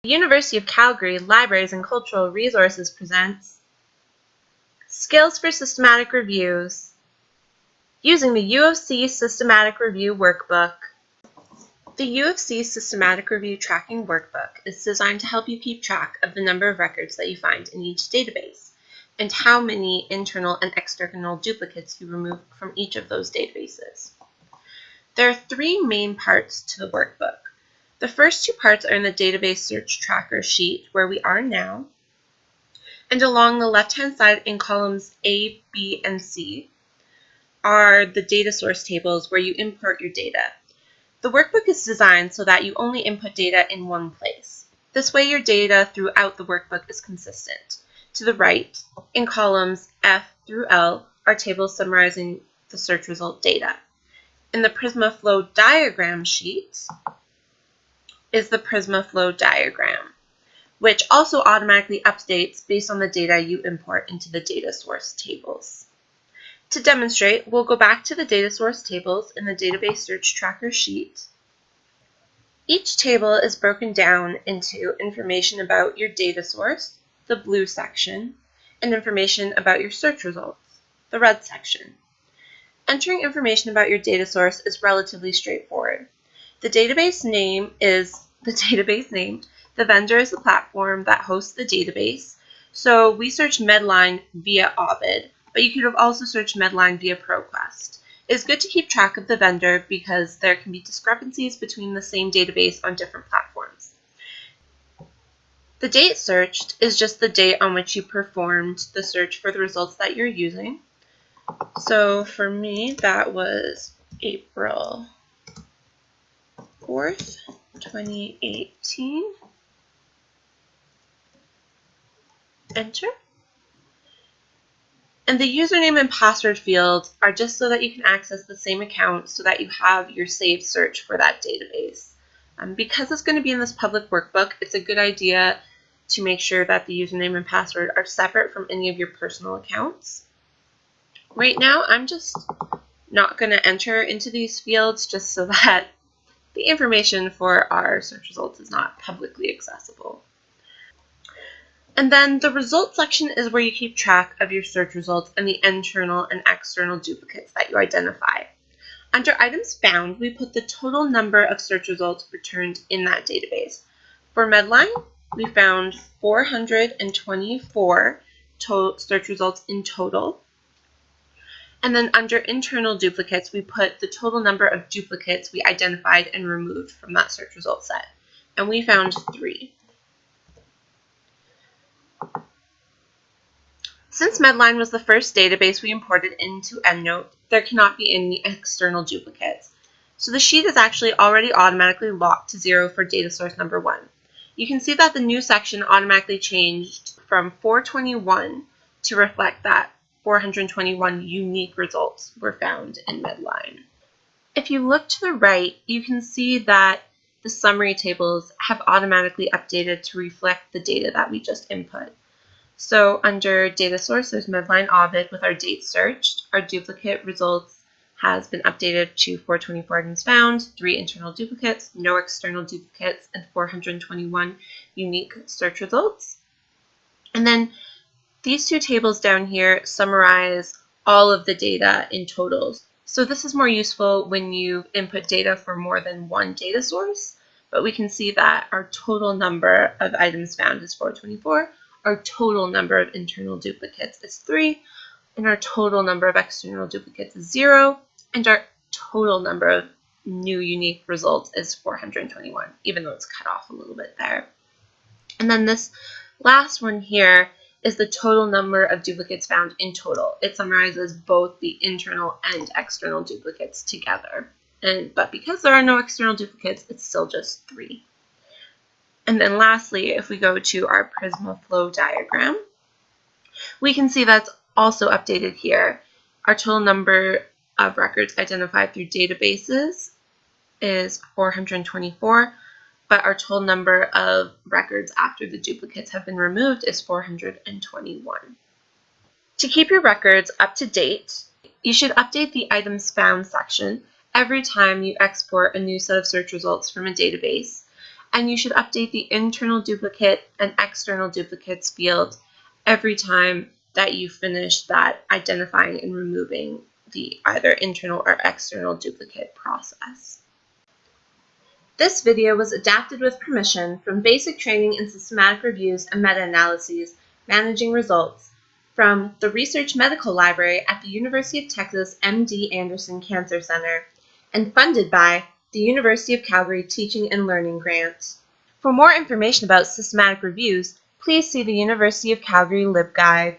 The University of Calgary Libraries and Cultural Resources presents Skills for Systematic Reviews using the U of C Systematic Review Workbook. The U of C Systematic Review Tracking Workbook is designed to help you keep track of the number of records that you find in each database and how many internal and external duplicates you remove from each of those databases. There are three main parts to the workbook. The first two parts are in the database search tracker sheet where we are now, and along the left-hand side in columns A, B, and C are the data source tables where you import your data. The workbook is designed so that you only input data in one place. This way your data throughout the workbook is consistent. To the right, in columns F through L, are tables summarizing the search result data. In the Prisma flow diagram sheet is the Prisma flow diagram, which also automatically updates based on the data you import into the data source tables. To demonstrate, we'll go back to the data source tables in the database search tracker sheet. Each table is broken down into information about your data source, the blue section, and information about your search results, the red section. Entering information about your data source is relatively straightforward. The database name is the database name. The vendor is the platform that hosts the database. So we search Medline via Ovid, but you could have also searched Medline via ProQuest. It's good to keep track of the vendor because there can be discrepancies between the same database on different platforms. The date searched is just the date on which you performed the search for the results that you're using. So for me, that was April 4th, 2018. Enter. And the username and password fields are just so that you can access the same account so that you have your saved search for that database. Because it's going to be in this public workbook, it's a good idea to make sure that the username and password are separate from any of your personal accounts. Right now, I'm just not going to enter into these fields just so that the information for our search results is not publicly accessible. And then the results section is where you keep track of your search results and the internal and external duplicates that you identify. Under items found, we put the total number of search results returned in that database. For Medline, we found 424 search results in total. And then under internal duplicates, we put the total number of duplicates we identified and removed from that search result set. And we found 3. Since Medline was the first database we imported into EndNote, there cannot be any external duplicates. So the sheet is actually already automatically locked to 0 for data source number 1. You can see that the new section automatically changed from 421 to reflect that 421 unique results were found in Medline. If you look to the right, you can see that the summary tables have automatically updated to reflect the data that we just input. So under data source, there's Medline Ovid with our date searched. Our duplicate results has been updated to 424 items found, 3 internal duplicates, no external duplicates, and 421 unique search results. And then these two tables down here summarize all of the data in totals. So this is more useful when you input data for more than one data source, but we can see that our total number of items found is 424, our total number of internal duplicates is 3, and our total number of external duplicates is 0, and our total number of new unique results is 421, even though it's cut off a little bit there. And then this last one here is the total number of duplicates found in total. It summarizes both the internal and external duplicates together. But because there are no external duplicates, it's still just 3. And then lastly, if we go to our Prisma flow diagram, we can see that's also updated here. Our total number of records identified through databases is 424. But our total number of records after the duplicates have been removed is 421. To keep your records up to date, you should update the items found section every time you export a new set of search results from a database and you should update the internal duplicate and external duplicates field every time that you finish that identifying and removing the either internal or external duplicate process. This video was adapted with permission from Basic Training in Systematic Reviews and Meta-Analyses, Managing Results, from the Research Medical Library at the University of Texas MD Anderson Cancer Center, and funded by the University of Calgary Teaching and Learning Grant. For more information about systematic reviews, please see the University of Calgary LibGuide.